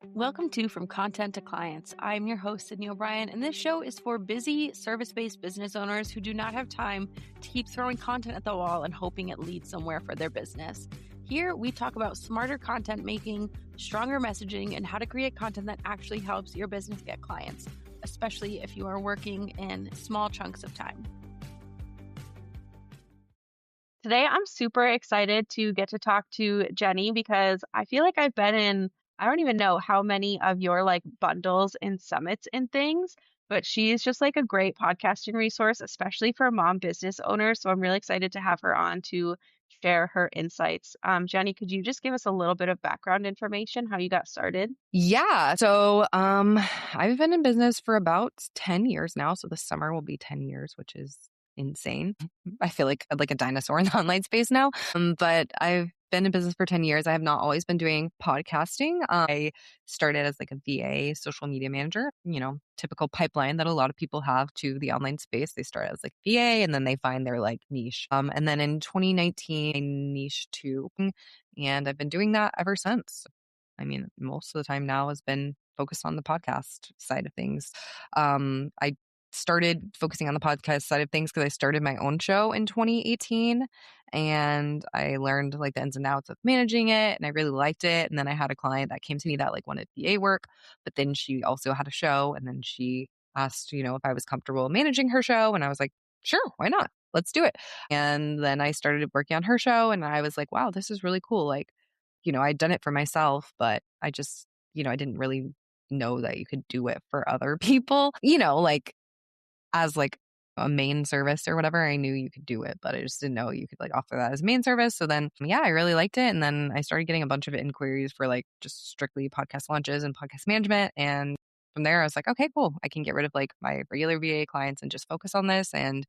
Welcome to From Content to Clients. I'm your host, Sydney O'Brien, and this show is for busy, service-based business owners who do not have time to keep throwing content at the wall and hoping it leads somewhere for their business. Here, we talk about smarter content making, stronger messaging, and how to create content that actually helps your business get clients, especially if you are working in small chunks of time. Today, I'm super excited to get to talk to Jenny because I feel like I've been in, I don't even know how many of your bundles and summits and things, but she's just like a great podcasting resource, especially for mom business owners. So I'm really excited to have her on to share her insights. Jenny, could you just give us a little bit of background information, how you got started? Yeah. So I've been in business for about 10 years now. So this summer will be 10 years, which is insane. I feel like a dinosaur in the online space now. But I've been in business for 10 years. I have not always been doing podcasting. I started as like a VA, social media manager, typical pipeline that a lot of people have to the online space. They start as like VA and then they find their like niche. And then in 2019, I niched to, and I've been doing that ever since. I mean, most of the time now has been focused on the podcast side of things. I started focusing on the podcast side of things because I started my own show in 2018 and I learned like the ins and outs of managing it and I really liked it. And then I had a client that came to me that like wanted VA work, but then she also had a show and then she asked, if I was comfortable managing her show. And I was like, sure, why not? Let's do it. And then I started working on her show and I was like, wow, this is really cool. Like, I'd done it for myself, but I just, I didn't really know that you could do it for other people, like as like a main service or whatever. I knew you could do it, but I just didn't know you could like offer that as a main service. So then, yeah, I really liked it. And then I started getting a bunch of inquiries for like just strictly podcast launches and podcast management. And from there, I was like, okay, cool. I can get rid of like my regular VA clients and just focus on this. And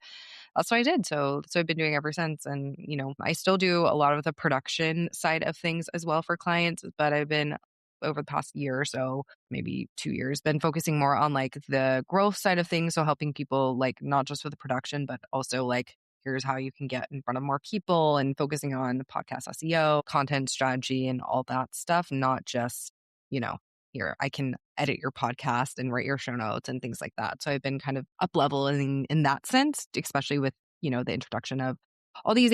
that's what I did. So I've been doing ever since. And, I still do a lot of the production side of things as well for clients, but I've been over the past year or so, maybe 2 years, been focusing more on like the growth side of things. So helping people like not just with the production, but also like here's how you can get in front of more people and focusing on podcast SEO, content strategy, and all that stuff, not just, here, I can edit your podcast and write your show notes and things like that. So I've been kind of up leveling in that sense, especially with, the introduction of all these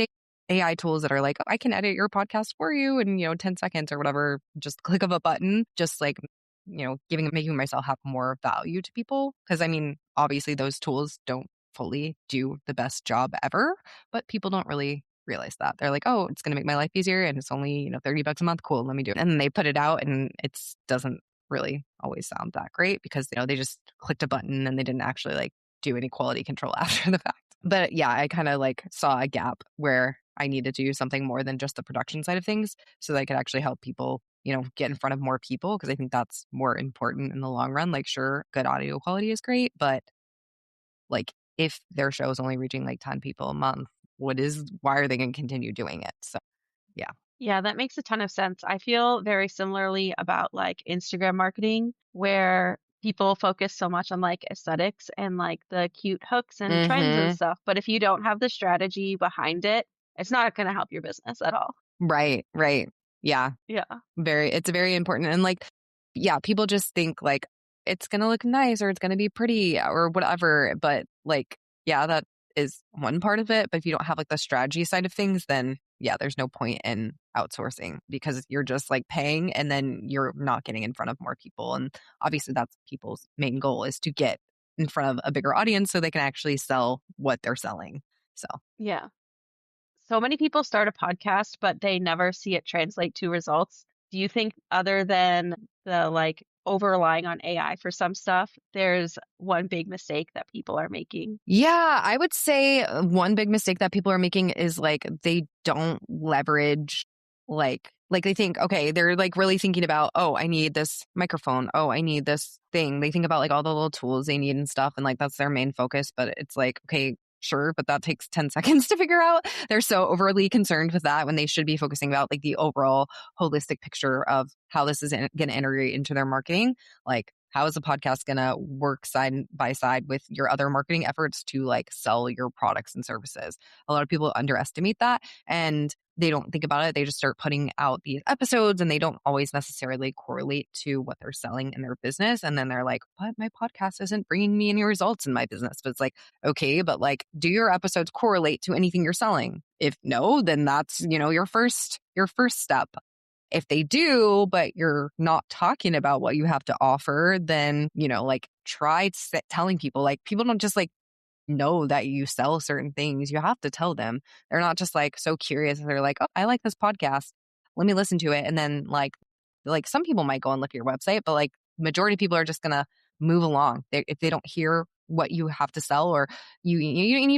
AI tools that are like, I can edit your podcast for you in, 10 seconds or whatever, just click of a button, just like, making myself have more value to people. Because I mean, obviously those tools don't fully do the best job ever, but people don't really realize that. They're like, oh, it's going to make my life easier and it's only, $30 a month. Cool. Let me do it. And then they put it out and it doesn't really always sound that great because, they just clicked a button and they didn't actually like do any quality control after the fact. But yeah, I kind of like saw a gap where I needed to do something more than just the production side of things so that I could actually help people, get in front of more people because I think that's more important in the long run. Like, sure, good audio quality is great, but like if their show is only reaching like 10 people a month, why are they going to continue doing it? So yeah. Yeah, that makes a ton of sense. I feel very similarly about like Instagram marketing, where people focus so much on like aesthetics and like the cute hooks and trends and stuff. But if you don't have the strategy behind it, it's not going to help your business at all. Right. Yeah. Yeah. It's very important. And like, yeah, people just think like it's going to look nice or it's going to be pretty or whatever. But like, yeah, that is one part of it. But if you don't have like the strategy side of things, then yeah, there's no point in outsourcing because you're just like paying and then you're not getting in front of more people. And obviously that's people's main goal is to get in front of a bigger audience so they can actually sell what they're selling. So, yeah. So many people start a podcast, but they never see it translate to results. Do you think other than the like over relying on AI for some stuff, there's one big mistake that people are making? Yeah, I would say one big mistake that people are making is like they don't leverage like they think, okay, they're like really thinking about, oh, I need this microphone. Oh, I need this thing. They think about like all the little tools they need and stuff. And like that's their main focus. But it's like, okay, sure, but that takes 10 seconds to figure out. They're so overly concerned with that when they should be focusing about like the overall holistic picture of how this is going to integrate into their marketing. Like how is the podcast going to work side by side with your other marketing efforts to like sell your products and services? A lot of people underestimate that and they don't think about it. They just start putting out these episodes and they don't always necessarily correlate to what they're selling in their business. And then they're like, but my podcast isn't bringing me any results in my business. But it's like, okay, but like, do your episodes correlate to anything you're selling? If no, then that's, your first step. If they do, but you're not talking about what you have to offer, then, like try telling people, like people don't just like know that you sell certain things. You have to tell them. They're not just like so curious. They're like, oh, I like this podcast. Let me listen to it. And then like some people might go and look at your website, but like majority of people are just gonna move along. If they don't hear what you have to sell, or you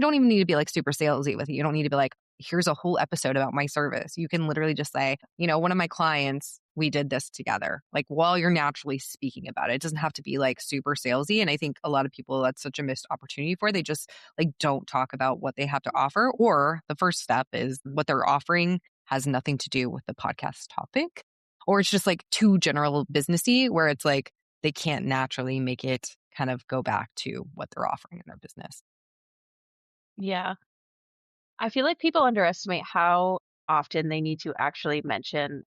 don't even need to be like super salesy with it. You don't need to be like, here's a whole episode about my service. You can literally just say, one of my clients, we did this together, like while you're naturally speaking about it. It doesn't have to be like super salesy. And I think a lot of people, that's such a missed opportunity for. They just like don't talk about what they have to offer, or the first step is what they're offering has nothing to do with the podcast topic, or it's just like too general businessy where it's like they can't naturally make it kind of go back to what they're offering in their business. Yeah. I feel like people underestimate how often they need to actually mention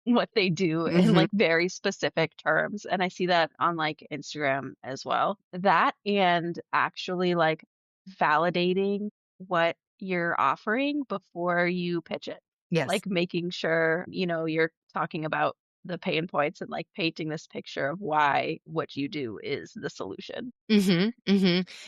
what they do in Hmm. like very specific terms. And I see that on like Instagram as well. That and actually like validating what you're offering before you pitch it. Yes. Like making sure, you're talking about the pain points and like painting this picture of why what you do is the solution.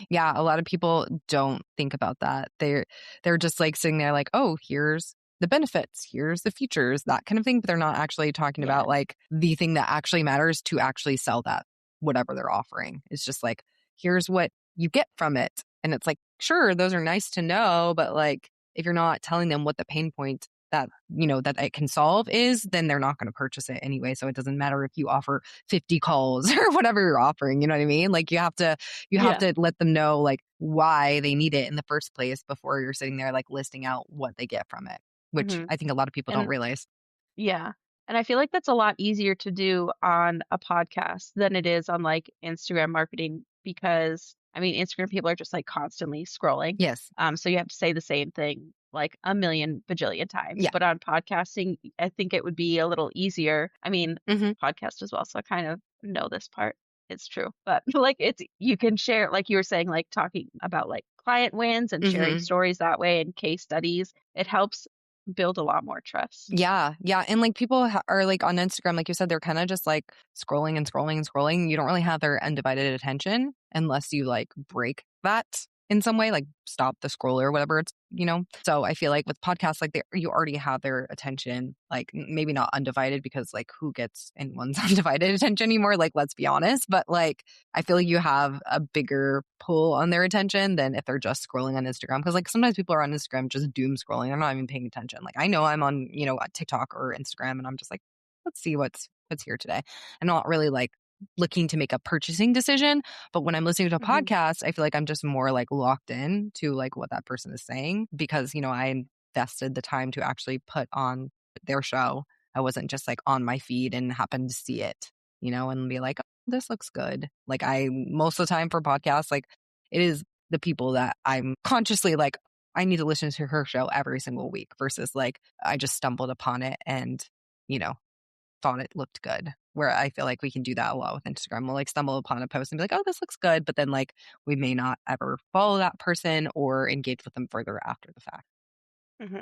Yeah, a lot of people don't think about that. They're just like sitting there like, "Oh, here's the benefits, here's the features," that kind of thing, but they're not actually talking Yeah. about like the thing that actually matters to actually sell that whatever they're offering. It's just like, "Here's what you get from it." And it's like, "Sure, those are nice to know, but like if you're not telling them what the pain point that it can solve is, then they're not going to purchase it anyway. So it doesn't matter if you offer 50 calls or whatever you're offering, you know what I mean? Like you have Yeah. to let them know like why they need it in the first place before you're sitting there like listing out what they get from it, which Hmm. I think a lot of people don't And realize. yeah. And I feel like that's a lot easier to do on a podcast than it is on like Instagram marketing because I mean, Instagram people are just like constantly scrolling. Yes. So you have to say the same thing like a million bajillion times. Yeah. But on podcasting, I think it would be a little easier. I mean, Mhm. podcast as well. So I kind of know this part. It's true. But like you can share, like you were saying, like talking about like client wins and sharing Mhm. stories that way and case studies. It helps build a lot more trust. Yeah, yeah, and, like, people are, like, on Instagram, like you said, they're kinda just, like, scrolling and scrolling and scrolling. You don't really have their undivided attention unless you, like, break that in some way, like, stop the scroll or whatever it's. So, I feel like with podcasts, like, you already have their attention, like, maybe not undivided because, like, who gets anyone's undivided attention anymore? Like, let's be honest, but, like, I feel like you have a bigger pull on their attention than if they're just scrolling on Instagram. Because like sometimes people are on Instagram just doom scrolling. They're not even paying attention. Like I know I'm on, TikTok or Instagram and I'm just like, let's see what's here today. I'm not really like looking to make a purchasing decision. But when I'm listening to a Hmm. podcast, I feel like I'm just more like locked in to like what that person is saying because, I invested the time to actually put on their show. I wasn't just like on my feed and happened to see it, and be like, this looks good. Like I most of the time for podcasts, like it is the people that I'm consciously like, I need to listen to her show every single week versus like I just stumbled upon it and, you know, thought it looked good. Where I feel like we can do that a lot with Instagram. We'll like stumble upon a post and be like, oh, this looks good. But then like we may not ever follow that person or engage with them further after the fact. Hmm.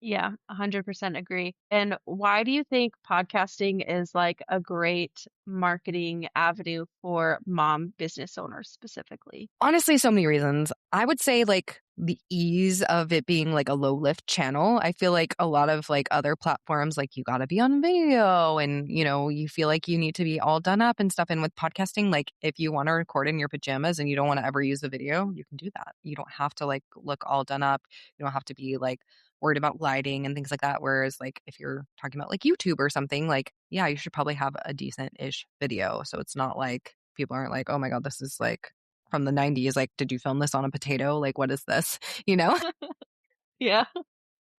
Yeah, 100% agree. And why do you think podcasting is like a great marketing avenue for mom business owners specifically? Honestly, so many reasons. I would say like the ease of it being like a low lift channel. I feel like a lot of like other platforms, like you got to be on video and, you feel like you need to be all done up and stuff. And with podcasting, like if you want to record in your pajamas and you don't want to ever use the video, you can do that. You don't have to like look all done up. You don't have to be like worried about lighting and things like that. Whereas like if you're talking about like YouTube or something, like, yeah, you should probably have a decent ish video. So it's not like people aren't like, oh my God, this is like from the 90s. Like, did you film this on a potato? Like, what is this? You know? Yeah.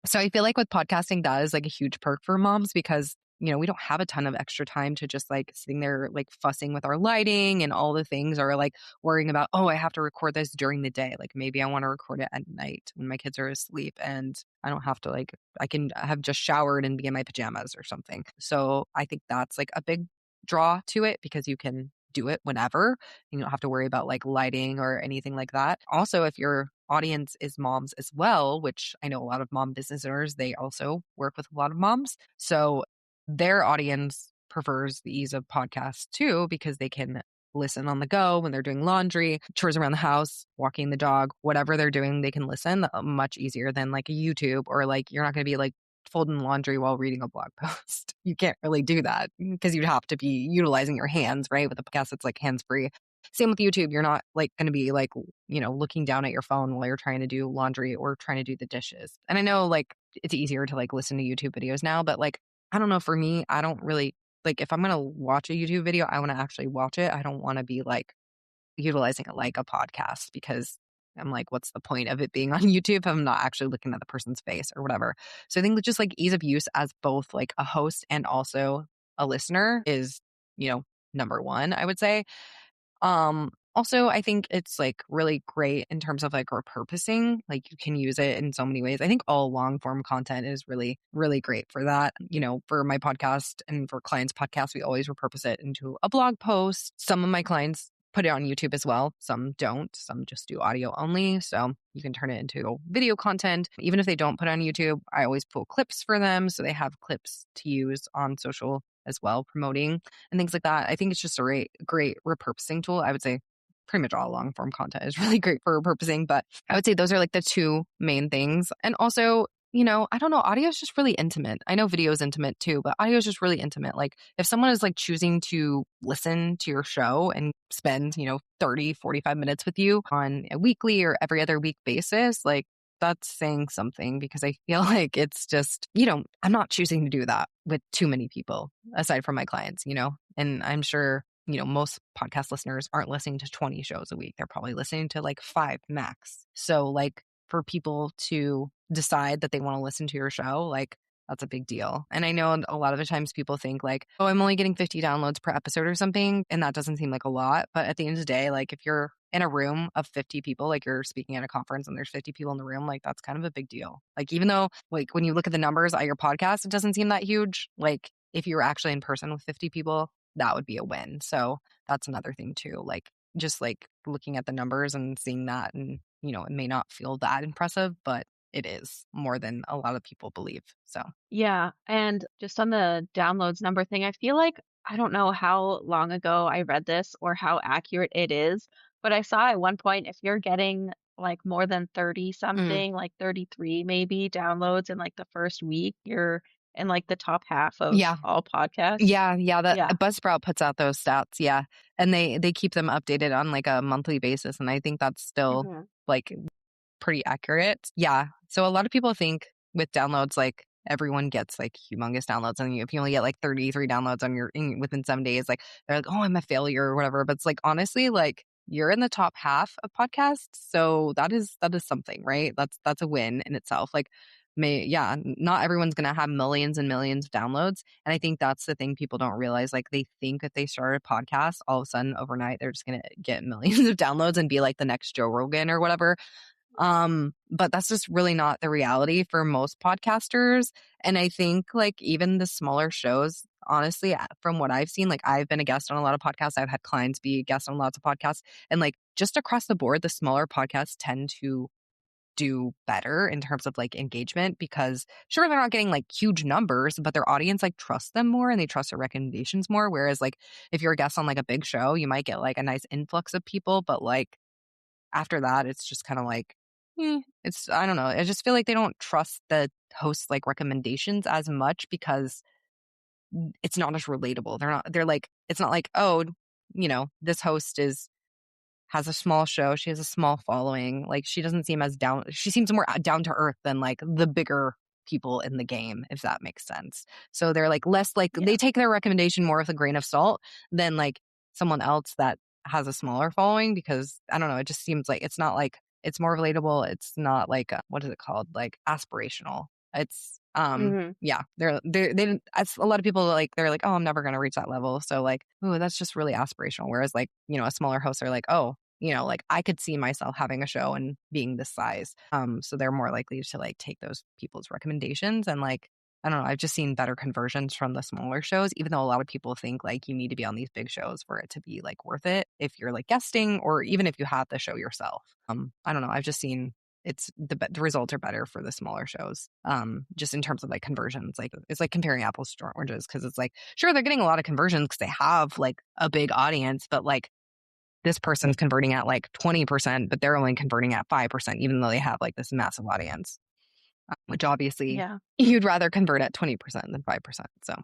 So I feel like with podcasting, that is like a huge perk for moms because, we don't have a ton of extra time to just like sitting there like fussing with our lighting and all the things, or like worrying about, oh, I have to record this during the day. Like maybe I want to record it at night when my kids are asleep and I don't have to like, I can have just showered and be in my pajamas or something. So I think that's like a big draw to it because you can do it whenever. You don't have to worry about like lighting or anything like that. Also, if your audience is moms as well, which I know a lot of mom business owners, they also work with a lot of moms. So their audience prefers the ease of podcasts too, because they can listen on the go when they're doing laundry, chores around the house, walking the dog, whatever they're doing, they can listen much easier than like a YouTube, or like you're not going to be like folding laundry while reading a blog post. You can't really do that because you'd have to be utilizing your hands, right? With a podcast, it's like hands free. Same with YouTube. You're not like going to be like, looking down at your phone while you're trying to do laundry or trying to do the dishes. And I know like it's easier to like listen to YouTube videos now, but like, I don't know, for me, I don't really like if I'm going to watch a YouTube video, I want to actually watch it. I don't want to be like utilizing it like a podcast because I'm like, what's the point of it being on YouTube if I'm not actually looking at the person's face or whatever? So I think just like ease of use as both like a host and also a listener is, number one, I would say. Also, I think it's like really great in terms of like repurposing. Like you can use it in so many ways. I think all long form content is really, really great for that. For my podcast and for clients' podcasts, we always repurpose it into a blog post. Some of my clients put it on YouTube as well. Some don't. Some just do audio only. So you can turn it into video content. Even if they don't put it on YouTube, I always pull clips for them. So they have clips to use on social as well, promoting and things like that. I think it's just a great repurposing tool. I would say pretty much all long form content is really great for repurposing, but I would say those are like the two main things. And also, I don't know, audio is just really intimate. I know video is intimate too, but audio is just really intimate. Like if someone is like choosing to listen to your show and spend, 30, 45 minutes with you on a weekly or every other week basis, like that's saying something, because I feel like it's just, I'm not choosing to do that with too many people aside from my clients, and I'm sure, most podcast listeners aren't listening to 20 shows a week. They're probably listening to like 5 max. So like for people to decide that they want to listen to your show, like that's a big deal. And I know a lot of the times people think like, oh, I'm only getting 50 downloads per episode or something. And that doesn't seem like a lot. But at the end of the day, like if you're in a room of 50 people, like you're speaking at a conference and there's 50 people in the room, like that's kind of a big deal. Like even though like when you look at the numbers at your podcast, it doesn't seem that huge. Like if you were actually in person with 50 people, that would be a win. So that's another thing too. Like just like looking at the numbers and seeing that, and it may not feel that impressive, but it is more than a lot of people believe. So, Yeah, and just on the downloads number thing, I feel like I don't know how long ago I read this or how accurate it is, but I saw at one point if you're getting like more than 30 mm, something, like 33 maybe downloads in like the first week, you're in like the top half of yeah, all podcasts. yeah, that Yeah. Buzzsprout puts out those stats, yeah, and they keep them updated on like a monthly basis, and I think that's still Hmm. like pretty accurate. Yeah. So a lot of people think with downloads, like everyone gets like humongous downloads, and if you only get like 33 downloads on within 7 days, like they're like, oh, I'm a failure or whatever. But it's like honestly, like you're in the top half of podcasts, so that is something, right? That's a win in itself. Like, not everyone's gonna have millions and millions of downloads, and I think that's the thing people don't realize. Like they think if they start a podcast, all of a sudden overnight they're just gonna get millions of downloads and be like the next Joe Rogan or whatever. But that's just really not the reality for most podcasters. And I think like even the smaller shows, honestly, from what I've seen, like I've been a guest on a lot of podcasts. I've had clients be guests on lots of podcasts. And like just across the board, the smaller podcasts tend to do better in terms of like engagement, because sure, they're not getting like huge numbers, but their audience like trusts them more and they trust their recommendations more. Whereas like if you're a guest on like a big show, you might get like a nice influx of people, but like after that, it's just kind of like, I don't know. I just feel like they don't trust the host's like recommendations as much because it's not as relatable. They're like, it's not like, oh, this host has a small show. She has a small following. Like she doesn't seem as down. She seems more down to earth than like the bigger people in the game, if that makes sense. So they're like less like Yeah. they take their recommendation more with a grain of salt than like someone else that has a smaller following, because I don't know. It just seems like it's not like it's more relatable. It's not like what is it called? Like aspirational. Hmm. Yeah, they didn't, as a lot of people like, they're like, oh, I'm never going to reach that level. So like, oh, that's just really aspirational. Whereas like, a smaller hosts are like, oh, like I could see myself having a show and being this size. So they're more likely to like take those people's recommendations and like, I don't know. I've just seen better conversions from the smaller shows, even though a lot of people think like you need to be on these big shows for it to be like worth it if you're like guesting or even if you have the show yourself. I don't know. I've just seen the results are better for the smaller shows. Just in terms of like conversions, like it's like comparing apples to oranges because it's like sure they're getting a lot of conversions because they have like a big audience, but like this person's converting at like 20%, but they're only converting at 5%, even though they have like this massive audience, which obviously Yeah. you'd rather convert at 20% than 5%. So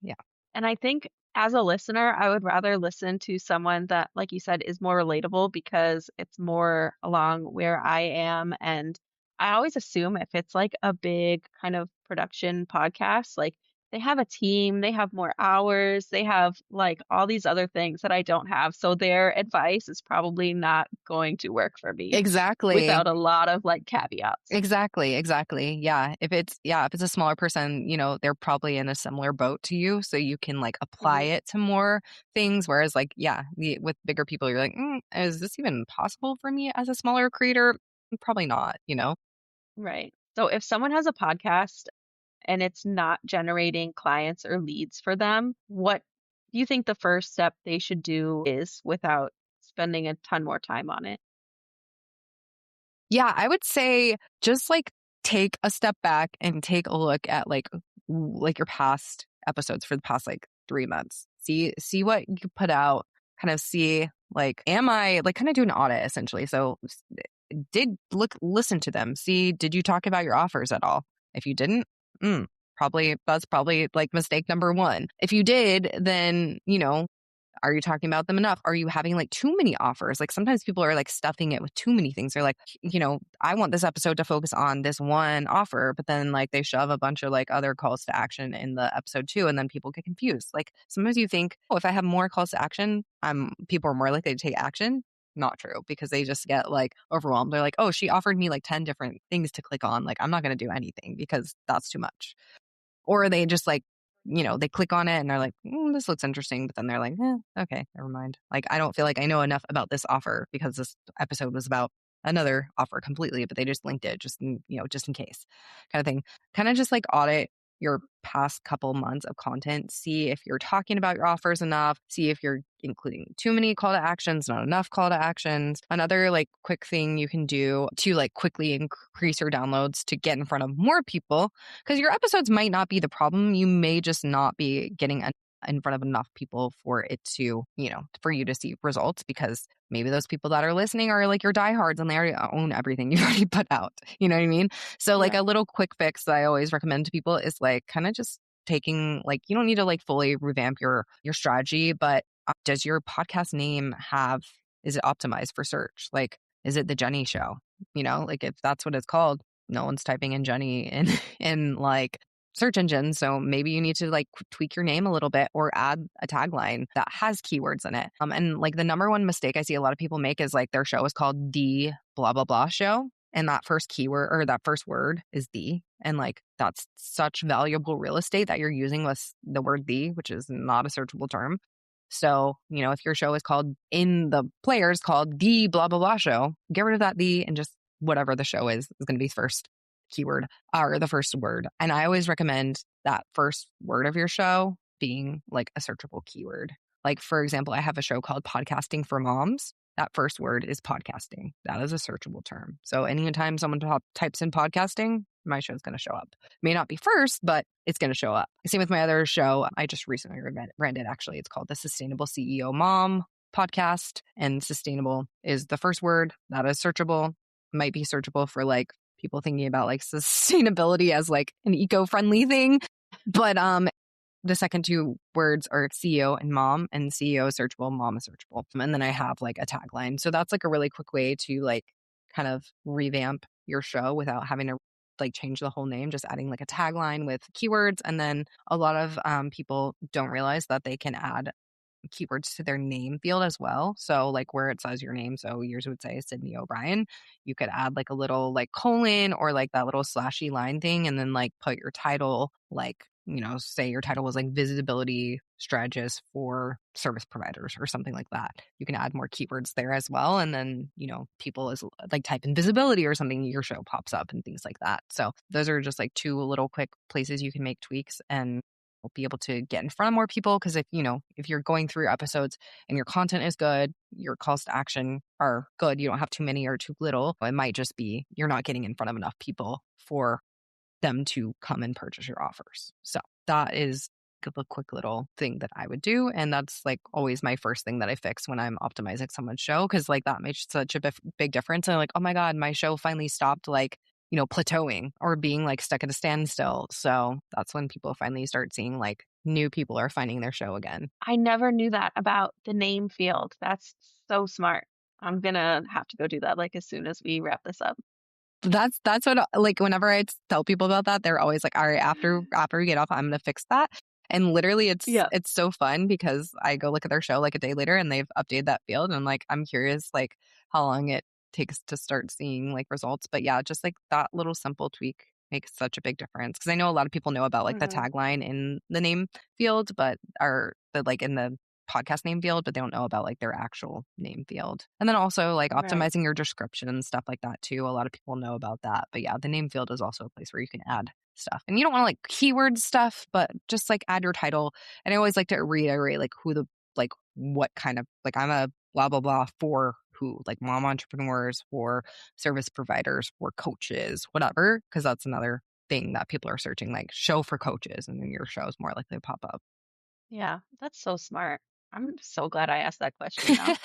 yeah. And I think as a listener, I would rather listen to someone that, like you said, is more relatable because it's more along where I am. And I always assume if it's like a big kind of production podcast, like they have a team, they have more hours, they have like all these other things that I don't have. So their advice is probably not going to work for me Exactly. without a lot of like caveats. Exactly. If it's a smaller person, they're probably in a similar boat to you, so you can like apply Mhm. it to more things. Whereas, like, with bigger people, you're like, is this even possible for me as a smaller creator? Probably not. Right. So if someone has a podcast and it's not generating clients or leads for them, what do you think the first step they should do is without spending a ton more time on it? Yeah, I would say just like take a step back and take a look at like your past episodes for the past like 3 months. See what you put out, kind of see like am I like kind of do an audit essentially. So did listen to them. See, did you talk about your offers at all? If you didn't, probably that's probably like mistake number one. If you did, then are you talking about them enough? Are you having like too many offers? Like sometimes people are like stuffing it with too many things. They're like, I want this episode to focus on this one offer, but then like they shove a bunch of like other calls to action in the episode too, and then people get confused. Like sometimes you think, oh, if I have more calls to action, people are more likely to take action. Not true because they just get like overwhelmed. They're like, oh, she offered me like 10 different things to click on. Like I'm not going to do anything because that's too much. Or they just like, they click on it and they're like, this looks interesting. But then they're like, okay, never mind. Like, I don't feel like I know enough about this offer because this episode was about another offer completely, but they just linked it just in case kind of thing. Kind of just like audit your past couple months of content, see if you're talking about your offers enough, see if you're including too many call to actions, not enough call to actions. Another like quick thing you can do to like quickly increase your downloads to get in front of more people, because your episodes might not be the problem. You may just not be getting in front of enough people for it to, for you to see results, because maybe those people that are listening are like your diehards and they already own everything you've already put out. You know what I mean? So like Yeah. a little quick fix that I always recommend to people is like kind of just taking like, you don't need to like fully revamp your strategy, but does your podcast name is it optimized for search? Like, is it the Jenny Show? Like if that's what it's called, no one's typing in Jenny in like search engines. So maybe you need to like tweak your name a little bit or add a tagline that has keywords in it. And like the number one mistake I see a lot of people make is like their show is called the blah, blah, blah show. And that first keyword or that first word is the. And like that's such valuable real estate that you're using with the word the, which is not a searchable term. So, if your show is called in the players called the blah, blah, blah show, get rid of that the and just whatever the show is going to be first keyword or the first word. And I always recommend that first word of your show being like a searchable keyword. Like, for example, I have a show called Podcasting for Moms. That first word is podcasting. That is a searchable term. So anytime someone types in podcasting, my show's going to show up. May not be first, but it's going to show up. Same with my other show. I just recently rebranded, actually. It's called the Sustainable CEO Mom podcast. And sustainable is the first word. That is searchable. Might be searchable for like people thinking about like sustainability as like an eco-friendly thing. But the second two words are CEO and mom, and CEO is searchable, mom is searchable. And then I have like a tagline. So that's like a really quick way to like kind of revamp your show without having to like change the whole name, just adding like a tagline with keywords. And then a lot of people don't realize that they can add keywords to their name field as well. So like where it says your name, so yours would say Sydney O'Brien, you could add like a little like colon or like that little slashy line thing and then like put your title, like, say your title was like visibility strategist for service providers or something like that. You can add more keywords there as well. And then, people is like type in visibility or something, your show pops up and things like that. So those are just like two little quick places you can make tweaks and be able to get in front of more people. Because if you're going through your episodes and your content is good, your calls to action are good, you don't have too many or too little, it might just be you're not getting in front of enough people for them to come and purchase your offers. So that is the quick little thing that I would do. And that's like always my first thing that I fix when I'm optimizing someone's show. Cause like that makes such a big difference. And I'm like, oh my God, my show finally stopped like, plateauing or being like stuck at a standstill. So that's when people finally start seeing like new people are finding their show again. I never knew that about the name field. That's so smart. I'm gonna have to go do that like as soon as we wrap this up. That's what like whenever I tell people about that, they're always like, all right, after we get off, I'm gonna fix that. And literally Yeah. it's so fun because I go look at their show like a day later and they've updated that field and like I'm curious like how long it takes to start seeing like results. But yeah, just like that little simple tweak makes such a big difference. Cause I know a lot of people know about like the Hmm. tagline in the name field, but are the like in the podcast name field, but they don't know about like their actual name field. And then also like Right. optimizing your description and stuff like that too. A lot of people know about that. But yeah, the name field is also a place where you can add stuff. And you don't want to like keyword stuff, but just like add your title. And I always like to reiterate like who the like what kind of like I'm a blah blah blah for who, like mom entrepreneurs, for service providers, for coaches, whatever, because that's another thing that people are searching, like show for coaches, and then your show is more likely to pop up. Yeah, that's so smart. I'm so glad I asked that question now.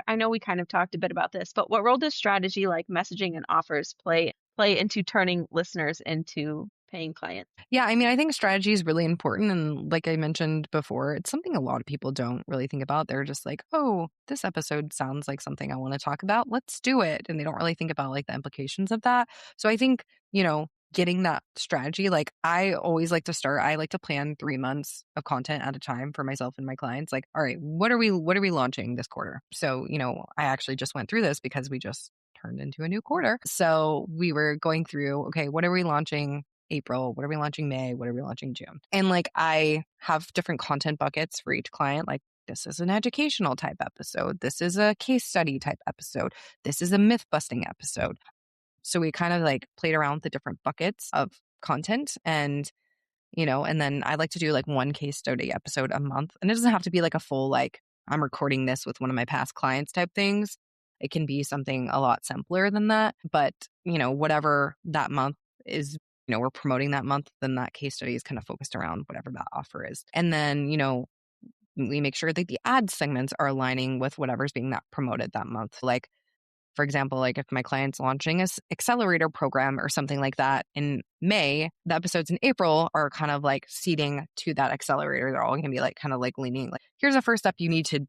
I know we kind of talked a bit about this, but what role does strategy like messaging and offers play into turning listeners into paying clients? Yeah, I mean, I think strategy is really important. And like I mentioned before, it's something a lot of people don't really think about. They're just like, oh, this episode sounds like something I want to talk about. Let's do it. And they don't really think about like the implications of that. So I think, getting that strategy, like I always like to start, I like to plan 3 months of content at a time for myself and my clients. Like, all right, what are we launching this quarter? So, I actually just went through this because we just turned into a new quarter. So we were going through, okay, what are we launching April? What are we launching May? What are we launching June? And like I have different content buckets for each client. Like this is an educational type episode. This is a case study type episode. This is a myth busting episode. So we kind of like played around with the different buckets of content and then I like to do like one case study episode a month. And it doesn't have to be like a full, like, I'm recording this with one of my past clients type things. It can be something a lot simpler than that. But, whatever that month is, we're promoting that month, then that case study is kind of focused around whatever that offer is. And then, we make sure that the ad segments are aligning with whatever's being that promoted that month. Like, for example, like if my client's launching a accelerator program or something like that in May, the episodes in April are kind of like seeding to that accelerator. They're all going to be like kind of like leaning like, here's a first step you need to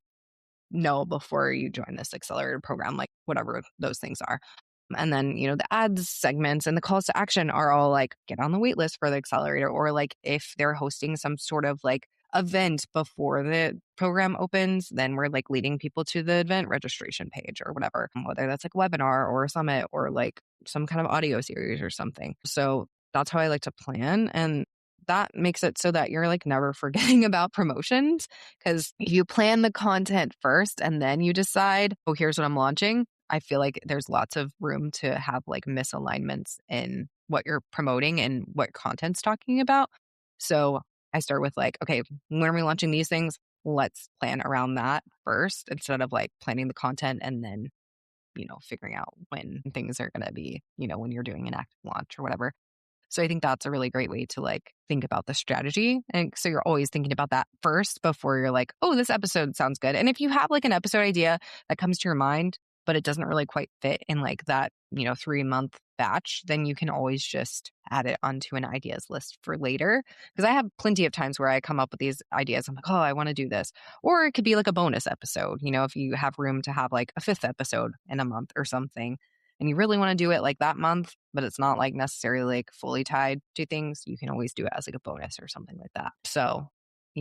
know before you join this accelerator program, like whatever those things are. And then, the ads segments and the calls to action are all like, get on the wait list for the accelerator. Or like if they're hosting some sort of like event before the program opens, then we're like leading people to the event registration page or whatever, whether that's like a webinar or a summit or like some kind of audio series or something. So that's how I like to plan. And that makes it so that you're like never forgetting about promotions because you plan the content first and then you decide, oh, here's what I'm launching. I feel like there's lots of room to have like misalignments in what you're promoting and what content's talking about. So I start with like, okay, when are we launching these things? Let's plan around that first instead of like planning the content and then, figuring out when things are going to be, when you're doing an active launch or whatever. So I think that's a really great way to like think about the strategy. And so you're always thinking about that first before you're like, oh, this episode sounds good. And if you have like an episode idea that comes to your mind, but it doesn't really quite fit in like that, 3-month batch, then you can always just add it onto an ideas list for later. Because I have plenty of times where I come up with these ideas. I'm like, oh, I want to do this. Or it could be like a bonus episode, if you have room to have like a fifth episode in a month or something and you really want to do it like that month, but it's not like necessarily like fully tied to things, you can always do it as like a bonus or something like that. So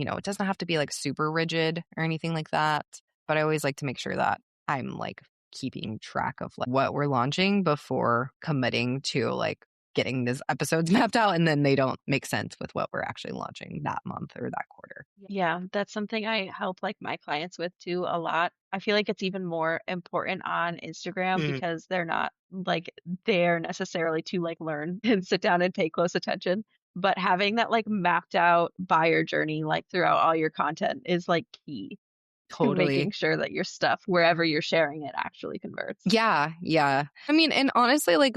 it doesn't have to be like super rigid or anything like that. But I always like to make sure that I'm like keeping track of like what we're launching before committing to like getting these episodes mapped out, and then they don't make sense with what we're actually launching that month or that quarter. Yeah, that's something I help like my clients with too a lot. I feel like it's even more important on Instagram Mm, because they're not like there necessarily to like learn and sit down and pay close attention. But having that like mapped out buyer journey like throughout all your content is like key to totally. making sure that your stuff, wherever you're sharing it, actually converts. Yeah, yeah. I mean, and honestly, like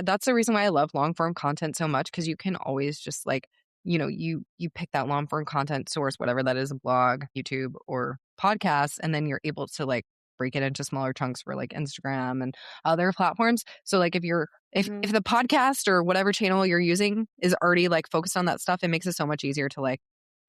that's the reason why I love long form content so much because you can always just like, you pick that long form content source, whatever that is, a blog, YouTube, or podcast, and then you're able to like break it into smaller chunks for like Instagram and other platforms. So like if Mhm. the podcast or whatever channel you're using is already like focused on that stuff, it makes it so much easier to like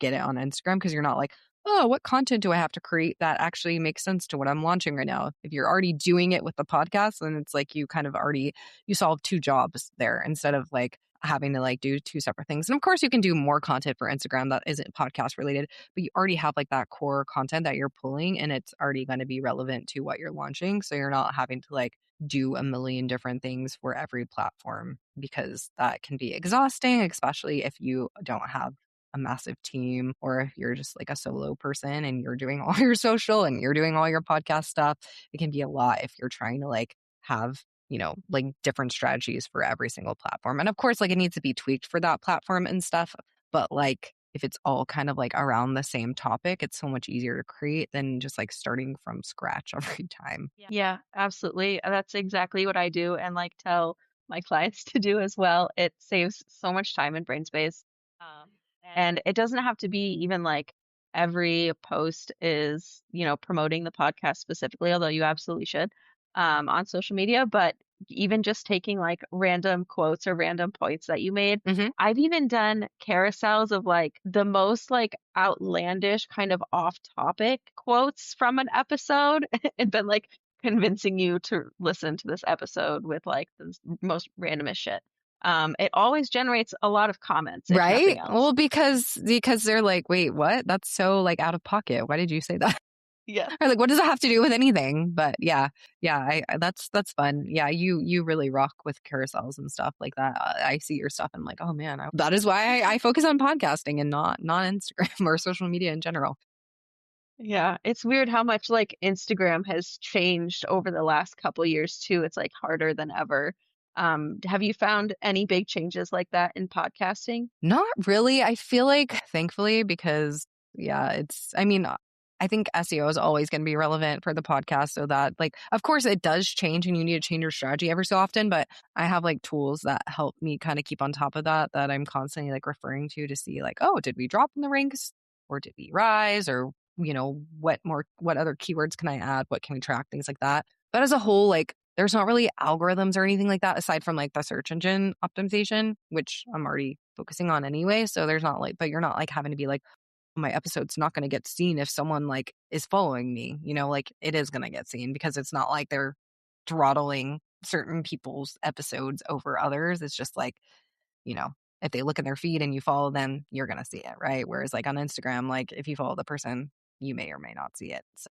get it on Instagram because you're not like, oh, what content do I have to create that actually makes sense to what I'm launching right now? If you're already doing it with the podcast, then it's like you kind of already you solve two jobs there instead of like having to like do two separate things. And of course you can do more content for Instagram that isn't podcast related, but you already have like that core content that you're pulling and it's already going to be relevant to what you're launching. So you're not having to like do a million different things for every platform because that can be exhausting, especially if you don't have a massive team or if you're just like a solo person and you're doing all your social and you're doing all your podcast stuff. It can be a lot if you're trying to like have like different strategies for every single platform. And of course, like it needs to be tweaked for that platform and stuff. But like if it's all kind of like around the same topic, it's so much easier to create than just like starting from scratch every time. Yeah, absolutely. That's exactly what I do and like tell my clients to do as well. It saves so much time and brain space. Um, and it doesn't have to be even like every post is, promoting the podcast specifically, although you absolutely should, on social media. But even just taking like random quotes or random points that you made. Hmm. I've even done carousels of like the most like outlandish kind of off topic quotes from an episode and been like, convincing you to listen to this episode with like the most randomest shit. It always generates a lot of comments, if Right? nothing else. Well, because they're like, wait, what? That's so like out of pocket. Why did you say that? Yeah. Or like, what does it have to do with anything? But yeah, yeah, that's fun. Yeah, you really rock with carousels and stuff like that. I see your stuff and like, oh man, that is why I focus on podcasting and not Instagram or social media in general. Yeah, it's weird how much like Instagram has changed over the last couple years too. It's like harder than ever. Have you found any big changes like that in podcasting? Not really. I feel like, thankfully, because yeah, I mean, I think SEO is always going to be relevant for the podcast. So that, like, of course, it does change and you need to change your strategy every so often. But I have like tools that help me kind of keep on top of that I'm constantly like referring to see, like, oh, did we drop in the ranks or did we rise? Or, what other keywords can I add? What can we track? Things like that. But as a whole, like, there's not really algorithms or anything like that aside from like the search engine optimization, which I'm already focusing on anyway. So there's not like, but you're not like having to be like, "Oh, my episode's not going to get seen if someone like is following me, like it is going to get seen because it's not like they're throttling certain people's episodes over others. It's just like, you know, if they look in their feed and you follow them, you're going to see it. Right. Whereas like on Instagram, like if you follow the person, you may or may not see it. So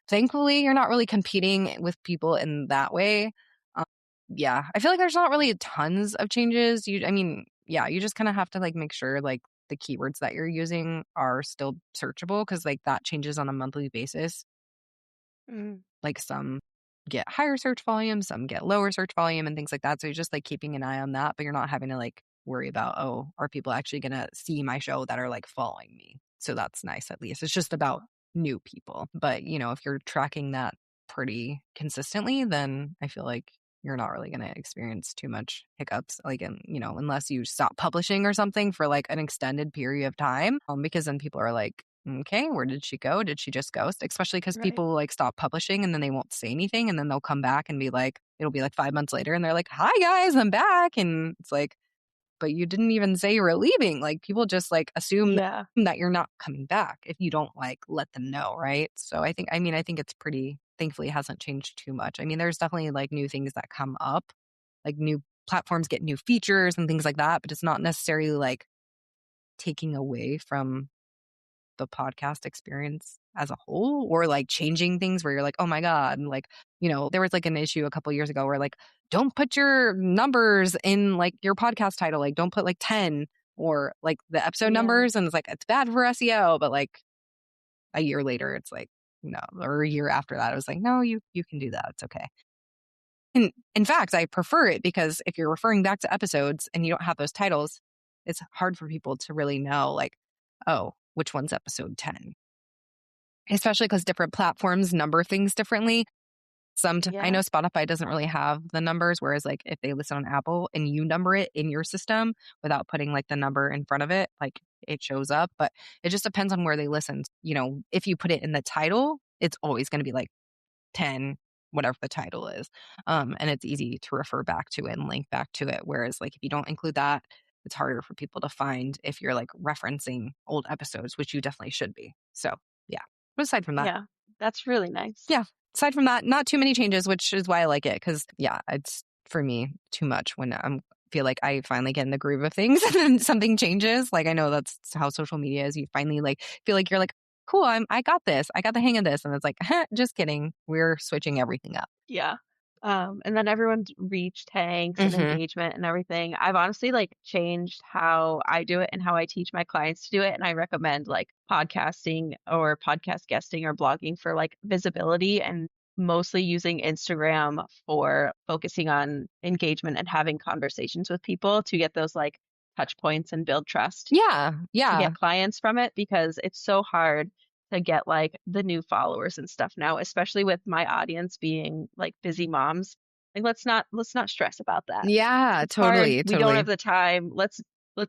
thankfully, you're not really competing with people in that way. Um, yeah, I feel like there's not really tons of changes. I mean, yeah, you just kind of have to like make sure like the keywords that you're using are still searchable because like that changes on a monthly basis. Mm. Like some get higher search volume, some get lower search volume and things like that. So you're just like keeping an eye on that, but you're not having to like worry about, oh, are people actually going to see my show that are like following me? So that's nice at least. It's just about new people. But, if you're tracking that pretty consistently, then I feel like you're not really going to experience too much hiccups like unless you stop publishing or something for like an extended period of time because then people are like, okay, where did she go? Did she just ghost? Especially because Right. people like stop publishing and then they won't say anything and then they'll come back and be like, it'll be like 5 months later and they're like, hi guys, I'm back. And it's like, but you didn't even say you were leaving. Like people just like assume Yeah. that you're not coming back if you don't like let them know. Right. So I think it's pretty, thankfully, it hasn't changed too much. I mean, there's definitely like new things that come up, like new platforms get new features and things like that, but it's not necessarily like taking away from the podcast experience as a whole, or like changing things where you're like, oh my God. And like, there was like an issue a couple years ago where like, don't put your numbers in like your podcast title. Like, don't put like 10 or like the episode Yeah. numbers. And it's like, it's bad for SEO. But like a year later, it's like, no, or a year after that, I was like, no, you can do that. It's okay. And in fact, I prefer it because if you're referring back to episodes and you don't have those titles, it's hard for people to really know, like, oh, which one's episode 10? Especially because different platforms number things differently. I Yeah. know Spotify doesn't really have the numbers, whereas like if they listen on Apple and you number it in your system without putting like the number in front of it, like it shows up. But it just depends on where they listen. If you put it in the title, it's always going to be like 10, whatever the title is. And it's easy to refer back to it and link back to it. Whereas like if you don't include that, it's harder for people to find if you're like referencing old episodes, which you definitely should be. So yeah. But aside from that, Yeah. That's really nice. yeah. Aside from that, not too many changes, which is why I like it. Because yeah, it's for me too much when feel like I finally get in the groove of things and then something changes. Like I know that's how social media is. You finally like feel like you're like, cool, I got this. I got the hang of this. And it's like, just kidding. We're switching everything up. Yeah. And then everyone's reach tanks and Hmm. engagement and everything. I've honestly like changed how I do it and how I teach my clients to do it. And I recommend like podcasting or podcast guesting or blogging for like visibility and mostly using Instagram for focusing on engagement and having conversations with people to get those like touch points and build trust Yeah. to Yeah. get clients from it because it's so hard to get like the new followers and stuff now, especially with my audience being like busy moms. Like let's not stress about that. Yeah. It's hard. Totally. We don't have Totally. the time. Let's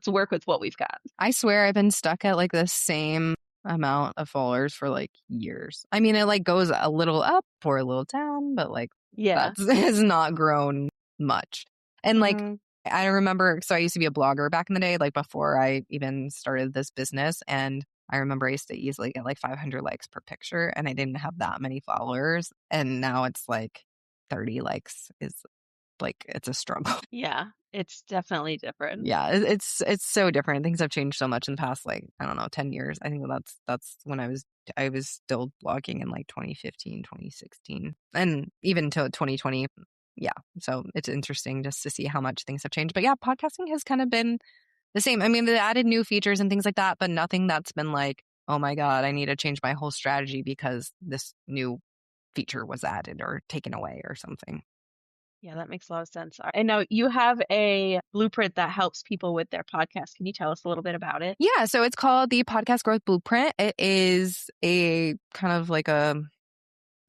work with what we've got. I swear I've been stuck at like the same amount of followers for like years. I mean, it like goes a little up or a little down, but like Yeah. that's has not grown much. And like Mm, I remember, so I used to be a blogger back in the day, like before I even started this business. And I remember I used to easily get like 500 likes per picture, and I didn't have that many followers. And now it's like 30 likes is like, it's a struggle. yeah. It's definitely different. Yeah, it's so different. Things have changed so much in the past, like, I don't know, 10 years. I think that's when I was still blogging in like 2015, 2016, and even till 2020. Yeah, so it's interesting just to see how much things have changed. But yeah, podcasting has kind of been the same. I mean, they added new features and things like that, but nothing that's been like, oh my God, I need to change my whole strategy because this new feature was added or taken away or something. Yeah, that makes a lot of sense. I know you have a blueprint that helps people with their podcast. Can you tell us a little bit about it? Yeah, so it's called the Podcast Growth Blueprint. It is a kind of like a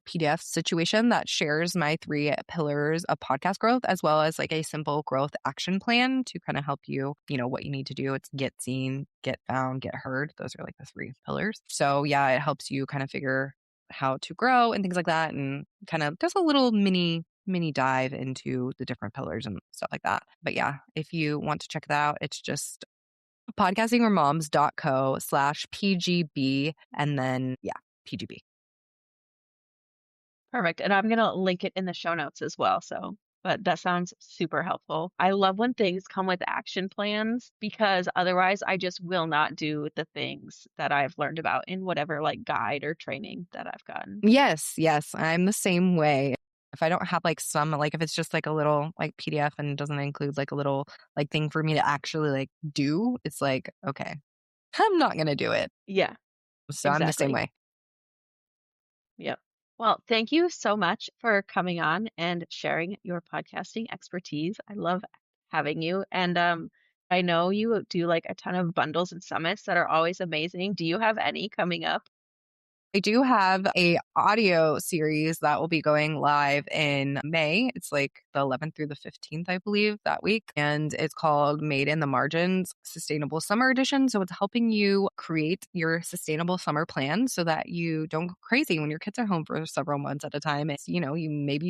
PDF situation that shares my 3 pillars of podcast growth, as well as like a simple growth action plan to kind of help you, what you need to do. It's get seen, get found, get heard. Those are like the 3 pillars. So yeah, it helps you kind of figure how to grow and things like that, and kind of does a little mini dive into the different pillars and stuff like that. But yeah, if you want to check that out, it's just podcastingformoms.co/PGB, and then yeah, PGB. Perfect. And I'm going to link it in the show notes as well. But that sounds super helpful. I love when things come with action plans because otherwise I just will not do the things that I've learned about in whatever like guide or training that I've gotten. Yes, yes, I'm the same way. If I don't have like like if it's just like a little like PDF and doesn't include like a little like thing for me to actually like do, it's like, okay, I'm not going to do it. Yeah, So I'm the same exactly. way. Yep. Well, thank you so much for coming on and sharing your podcasting expertise. I love having you. And I know you do like a ton of bundles and summits that are always amazing. Do you have any coming up? I do have a audio series that will be going live in May. It's like the 11th through the 15th, I believe, that week. And it's called Made in the Margins Sustainable Summer Edition. So it's helping you create your sustainable summer plan so that you don't go crazy when your kids are home for several months at a time. It's, you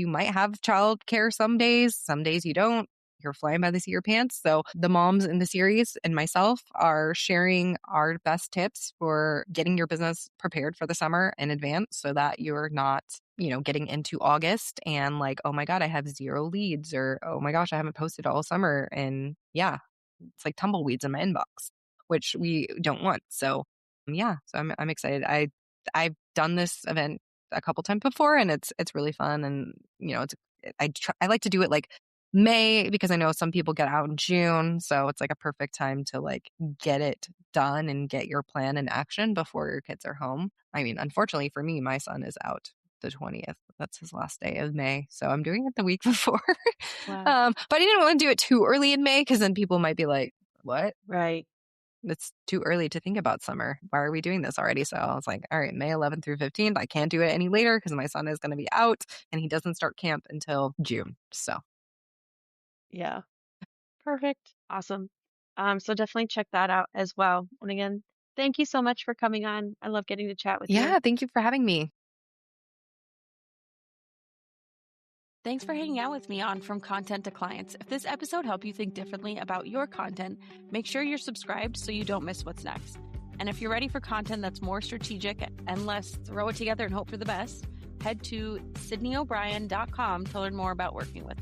might have childcare some days you don't. You're flying by the seat of your pants. So the moms in the series and myself are sharing our best tips for getting your business prepared for the summer in advance so that you're not, getting into August and like, oh my God, I have 0 leads, or oh my gosh, I haven't posted all summer. And yeah, it's like tumbleweeds in my inbox, which we don't want. So Yeah, so I'm excited. I've done this event a couple times before, and it's really fun. And it's I like to do it like May, because I know some people get out in June, so it's like a perfect time to like get it done and get your plan in action before your kids are home. I mean, unfortunately for me, my son is out the 20th. That's his last day of May, so I'm doing it the week before. Wow. But I didn't want to do it too early in May, because then people might be like, "What? Right. It's too early to think about summer. Why are we doing this already?" So I was like, all right, May 11th through 15th. I can't do it any later because my son is going to be out and he doesn't start camp until June. So Yeah. Perfect. Awesome. So definitely check that out as well. And again, thank you so much for coming on. I love getting to chat with you. yeah, thank you for having me. Thanks for hanging out with me on From Content to Clients. If this episode helped you think differently about your content, make sure you're subscribed so you don't miss what's next. And if you're ready for content that's more strategic and less throw it together and hope for the best, head to sydneyobrien.com to learn more about working with me.